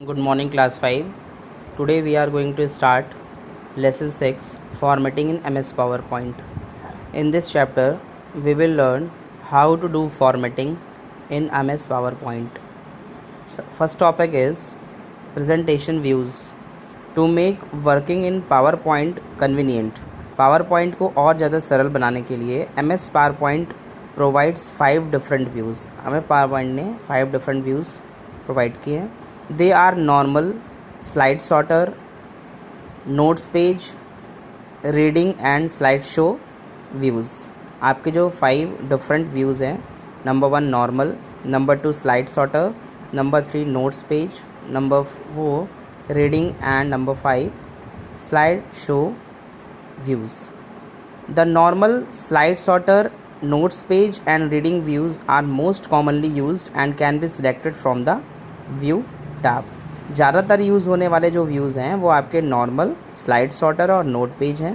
Good morning, class 5. Today we are going to start lesson 6, formatting in MS PowerPoint. In this chapter we will learn how to do formatting in MS PowerPoint. So, first topic is presentation views. To make working in PowerPoint convenient, PowerPoint को और ज़्यादा सरल बनाने के लिए MS PowerPoint provides 5 different views. हमें PowerPoint ने 5 different views provide किए हैं. They are normal, slide sorter, notes page, reading and slideshow views. आपके जो 5 different views हैं, number 1 normal, number 2 slide sorter, number 3 notes page, number 4 reading and number 5 slideshow views. The normal, slide sorter, notes page and reading views are most commonly used and can be selected from the view tab. ज़्यादातर use होने वाले जो views हैं वो आपके normal, slide sorter और note page हैं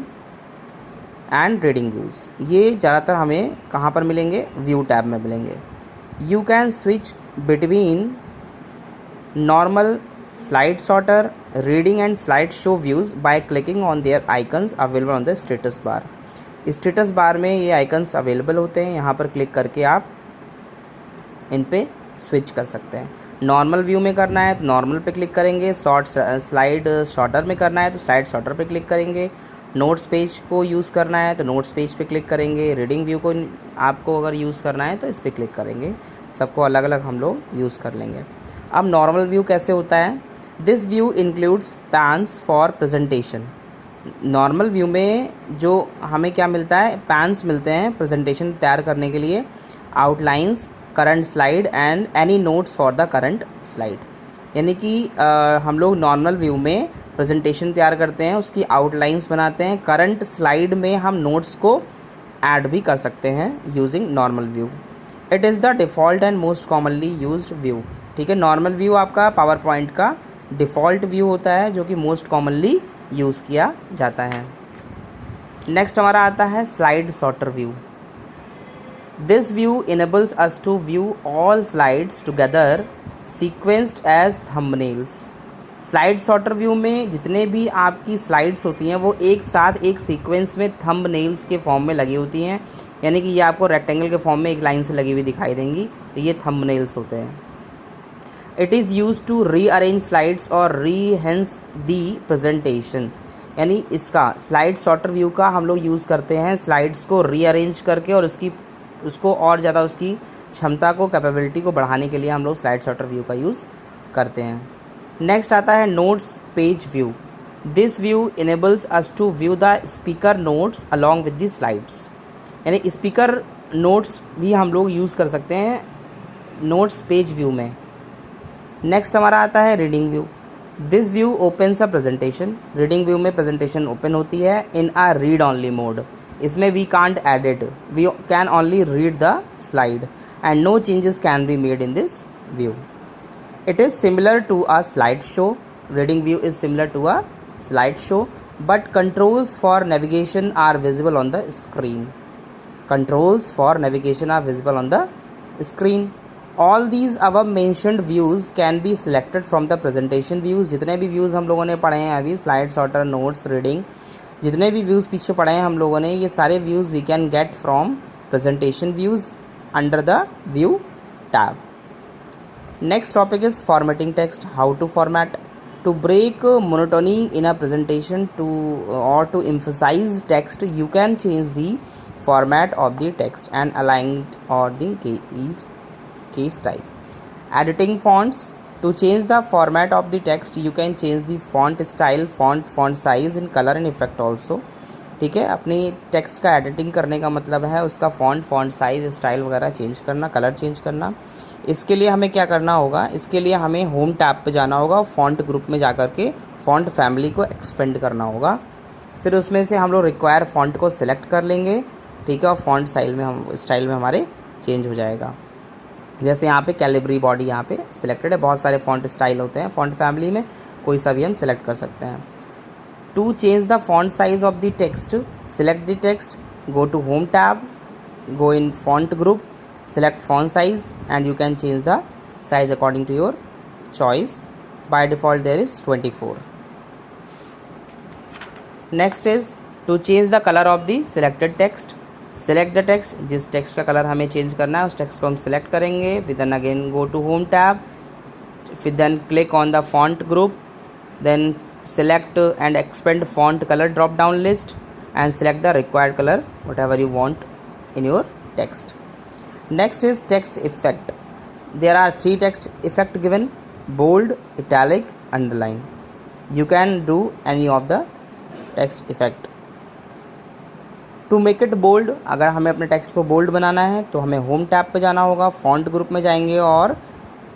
and reading views. ये ज़्यादातर हमें कहाँ पर मिलेंगे? व्यू टैब में मिलेंगे. You can switch between normal, slide sorter, reading and slide show views by clicking on their icons available on the status bar. Status bar में ये आइकन्स अवेलेबल होते हैं. यहाँ पर क्लिक करके आप इन पे स्विच कर सकते हैं. नॉर्मल व्यू में करना है तो नॉर्मल पे क्लिक करेंगे. स्लाइड शॉर्टर में करना है तो स्लाइड शॉर्टर पे क्लिक करेंगे. नोट्स पेज को यूज़ करना है तो नोट्स पेज पे क्लिक करेंगे. रीडिंग व्यू को आपको अगर यूज़ करना है तो इस पर क्लिक करेंगे. सबको अलग अलग हम लोग यूज़ कर लेंगे. अब नॉर्मल व्यू कैसे होता है? This view includes pans for presentation. Normal view में जो हमें क्या मिलता है? पैन्स मिलते हैं प्रेजेंटेशन तैयार करने के लिए. Outlines, current slide and any notes for the current slide. यानी कि हम लोग नॉर्मल व्यू में प्रेजेंटेशन तैयार करते हैं, उसकी आउटलाइंस बनाते हैं. करंट स्लाइड में हम नोट्स को ऐड भी कर सकते हैं using normal view. It is the default and most commonly used view. ठीक है, नॉर्मल व्यू आपका पावर पॉइंट का डिफ़ॉल्ट व्यू होता है जो कि मोस्ट कॉमनली यूज़ किया जाता है. नेक्स्ट हमारा आता है slide sorter view. This view enables us to view all slides together sequenced as thumbnails. Slide sorter view में जितने भी आपकी स्लाइड्स होती हैं वो एक साथ एक सीक्वेंस में थंबनेल्स के फॉर्म में लगी होती हैं. यानी कि ये आपको रेक्टेंगल के फॉर्म में एक लाइन से लगी हुई दिखाई देंगी, तो ये थंबनेल्स होते हैं. It is use to rearrange slides और रीहेंस दी प्रेजेंटेशन. यानी इसका स्लाइड सॉर्टर व्यू का हम लोग यूज़ करते हैं स्लाइड्स को रीअरेंज करके और उसको और ज़्यादा उसकी क्षमता को, कैपेबिलिटी को बढ़ाने के लिए हम लोग स्लाइड सॉर्टर व्यू का यूज़ करते हैं. नेक्स्ट आता है notes page view. This view enables us to view the speaker notes along with the slides. यानी स्पीकर नोट्स भी हम लोग यूज़ कर सकते हैं नोट्स पेज व्यू में. नेक्स्ट हमारा आता है reading view. This view opens a presentation. Reading view में प्रेजेंटेशन ओपन होती है in a read only mode. इसमें we can't edit, we can only read the slide and no changes can be made in this view. It is similar to a slide show. Reading view is similar to a slide show but controls for navigation are visible on the screen. Controls for navigation are visible on the screen. All these above mentioned views can be selected from the presentation views. जितने भी views हम लोगों ने पढ़े हैं अभी, slide sorter, notes, reading, जितने भी व्यूज़ पीछे पढ़े हैं हम लोगों ने, ये सारे views we can get from presentation views under the view tab. Next topic is formatting text. How to format. To break monotony in a presentation to emphasize text, you can change the format of the text and align it or the case type. Editing fonts. To change the format of the text, you can change the font style, font size and color and effect also. ठीक है, अपनी text का editing करने का मतलब है उसका font size, style वगैरह चेंज करना, कलर चेंज करना. इसके लिए हमें क्या करना होगा? इसके लिए हमें होम टैब पे जाना होगा और फॉन्ट ग्रुप में जा कर के फॉन्ट फैमिली को एक्सपेंड करना होगा. फिर उसमें से हम लोग रिक्वायर फॉन्ट को सिलेक्ट कर लेंगे. ठीक है, और फॉन्ट स्टाइल में हमारे चेंज हो जाएगा. जैसे यहाँ पे कैलिब्री बॉडी यहाँ पे सिलेक्टेड है. बहुत सारे फॉन्ट स्टाइल होते हैं फॉन्ट फैमिली में, कोई सा भी हम सिलेक्ट कर सकते हैं. To change the font size of the text, select the text, go to home tab, go in font group, select font size and you can change the size according to your choice. by default there is 24. Next is to change the color of the selected text. Select the text, जिस text का colour हमें change करना है उस text को हम select करेंगे. फिर then again go to home tab, फिर then click on the font group, then select and expand font color drop down list and select the required color whatever you want in your text. Next is text effect. There are 3 text effect given: bold, italic, underline. You can do any of the text effect. To make it bold, अगर हमें अपने text को bold बनाना है तो हमें home tab पे जाना होगा, फॉन्ट ग्रुप में जाएंगे और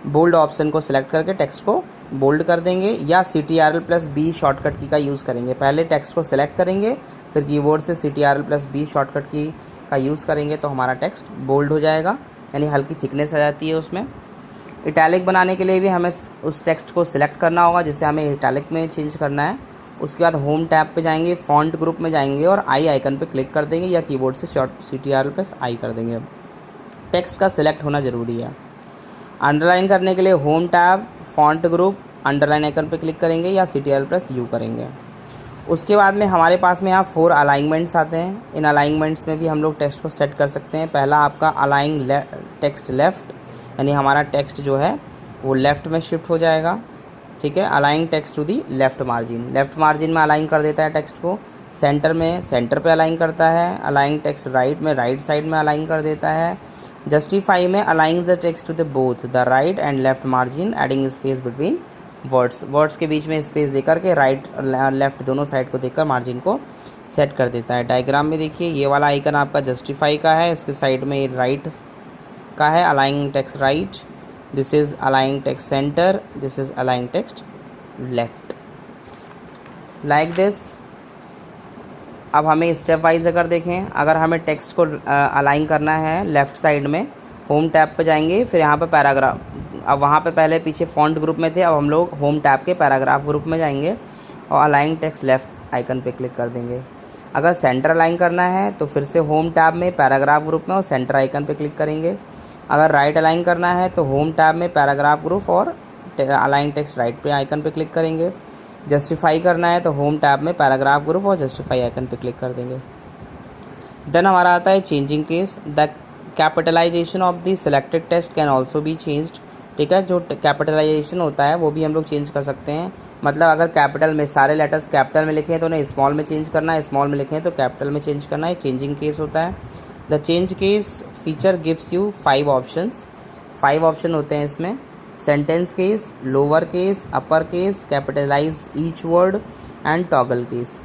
बोल्ड ऑप्शन को सिलेक्ट करके टेक्स्ट को बोल्ड कर देंगे, या CTRL+B शॉर्टकट की का यूज़ करेंगे. पहले टेक्स्ट को सिलेक्ट करेंगे, फिर कीबोर्ड से CTRL+B शॉर्टकट की का यूज़ करेंगे तो हमारा टेक्स्ट बोल्ड हो जाएगा, यानी हल्की थिकनेस आ जाती है उसमें. इटैलिक बनाने के लिए भी हमें उस टेक्स्ट को सिलेक्ट करना होगा जिसे हमें इटैलिक में चेंज करना है. उसके बाद होम टैब पे जाएंगे, फॉन्ट ग्रुप में जाएंगे और आई आइकन पे क्लिक कर देंगे या कीबोर्ड से CTRL+I कर देंगे. टेक्स्ट का सिलेक्ट होना ज़रूरी है. अंडरलाइन करने के लिए home tab, font group, underline icon पे क्लिक करेंगे या CTRL+U करेंगे. उसके बाद में हमारे पास में यहाँ 4 अलाइनमेंट्स आते हैं. इन अलाइनमेंट्स में भी हम लोग टेक्स्ट को सेट कर सकते हैं. पहला आपका अलाइन टेक्स्ट लेफ़्ट, यानी हमारा टेक्स्ट जो है वो लेफ़्ट में शिफ्ट हो जाएगा. ठीक है. Align text to the left margin, left margin में अलाइन कर देता है टेक्स्ट को. सेंटर में सेंटर पे अलाइन करता है. अलाइन टेक्स्ट राइट में राइट साइड में अलाइन कर देता है. जस्टिफाई में align the text to the both the right and left margin adding space between words के बीच में स्पेस देकर के राइट और लेफ़्ट दोनों साइड को देकर मार्जिन को सेट कर देता है. डायग्राम में देखिए ये वाला आइकन आपका जस्टिफाई का है, इसके साइड में राइट का है, align text right. This is align text centre, this is align text left, like this. अब हमें स्टेप वाइज अगर देखें, अगर हमें टेक्स्ट को अलाइन करना है लेफ़्ट साइड में, होम टैब पे जाएंगे, फिर यहाँ पे पैराग्राफ. अब वहाँ पे पहले पीछे फॉन्ट ग्रुप में थे, अब हम लोग होम टैब के पैराग्राफ ग्रुप में जाएंगे और अलाइन टेक्स्ट लेफ़्ट आइकन पे क्लिक कर देंगे. अगर सेंटर अलाइन करना है तो फिर से होम टैब में पैराग्राफ ग्रुप में और सेंटर आइकन पे क्लिक करेंगे. अगर राइट अलाइन करना है तो होम टैब में पैराग्राफ ग्रुप और अलाइन टेक्स्ट राइट पे आइकन पे क्लिक करेंगे. जस्टिफाई करना है तो होम टैब में पैराग्राफ ग्रुप और जस्टिफाई आइकन पे क्लिक कर देंगे. देन हमारा आता है changing case. The capitalization of the selected text can also be changed. ठीक है. जो कैपिटलाइजेशन होता है वो भी हम लोग चेंज कर सकते हैं. मतलब अगर कैपिटल में सारे लेटर्स कैपिटल में लिखे हैं तो उन्हें स्मॉल में चेंज करना है, स्मॉल में लिखे हैं तो कैपिटल में चेंज करना है. चेंजिंग केस होता है. The change case feature gives you 5 options. 5 option होते हैं इसमें. Sentence case, lower case, upper case, capitalize each word and toggle case.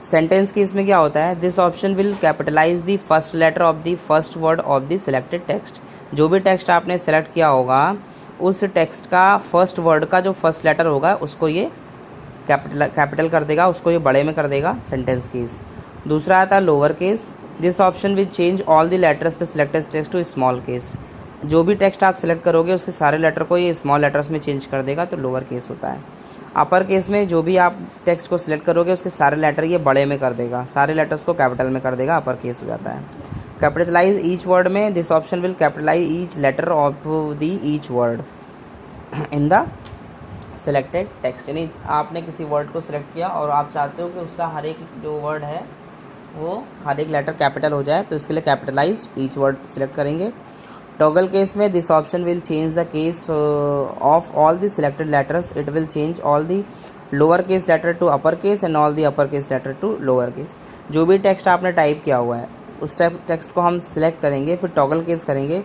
Sentence case में क्या होता है, this option will capitalize the first letter of the first word of the selected text. जो भी text आपने सेलेक्ट किया होगा उस टेक्स्ट का फर्स्ट वर्ड का जो फर्स्ट लेटर होगा उसको ये कैपिटल कर देगा, उसको ये बड़े में कर देगा. Sentence case. दूसरा आता है lower case. This option will change all the letters the selected text to small case. जो भी टेक्स्ट आप सेलेक्ट करोगे उसके सारे लेटर को ये स्मॉल लेटर्स में चेंज कर देगा, तो लोअर केस होता है. अपर केस में जो भी आप टेक्स्ट को सिलेक्ट करोगे उसके सारे लेटर ये बड़े में कर देगा, सारे लेटर्स को कैपिटल में कर देगा, अपर केस हो जाता है. कैपिटलाइज ईच वर्ड में this option will capitalize each letter of the each word in the selected text. यानी आपने किसी वर्ड को सिलेक्ट किया और आप चाहते हो कि उसका हर एक जो वर्ड है वो हर एक लेटर कैपिटल हो जाए, तो इसके लिए कैपिटलाइज ईच वर्ड सिलेक्ट करेंगे. टॉगल केस में this option will change the case of all the selected letters. It will change all the lower case letter to upper case and all the upper case letter to lower case. जो भी text आपने type किया हुआ है उस text को हम select करेंगे, फिर टॉगल केस करेंगे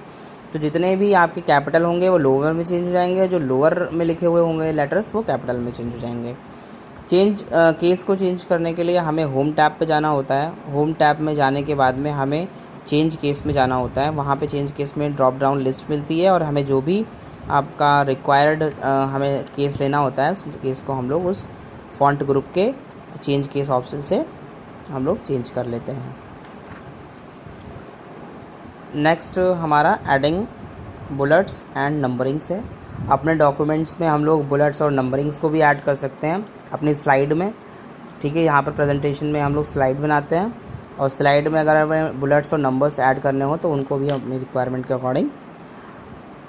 तो जितने भी आपके कैपिटल होंगे वो लोअर में चेंज हो जाएंगे, जो लोअर में लिखे हुए होंगे लेटर्स वो कैपिटल में चेंज हो जाएंगे. चेंज केस को चेंज करने के लिए हमें होम टैब पे जाना होता है. होम टैब में जाने के बाद में हमें चेंज केस में जाना होता है. वहाँ पे चेंज केस में ड्रॉप डाउन लिस्ट मिलती है और हमें जो भी आपका रिक्वायर्ड हमें केस लेना होता है उस केस को हम लोग उस फॉन्ट ग्रुप के चेंज केस ऑप्शन से हम लोग चेंज कर लेते हैं. नेक्स्ट हमारा एडिंग बुलेट्स एंड नंबरिंग्स है. अपने डॉक्यूमेंट्स में हम लोग बुलेट्स और नंबरिंग्स को भी ऐड कर सकते हैं अपनी स्लाइड में. ठीक है. यहाँ पर प्रेजेंटेशन में हम लोग स्लाइड बनाते हैं और स्लाइड में अगर हमें बुलेट्स और नंबर्स ऐड करने हो तो उनको भी अपनी रिक्वायरमेंट के अकॉर्डिंग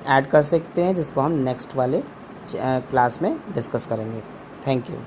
ऐड कर सकते हैं, जिसको हम नेक्स्ट वाले क्लास में डिस्कस करेंगे। Thank you.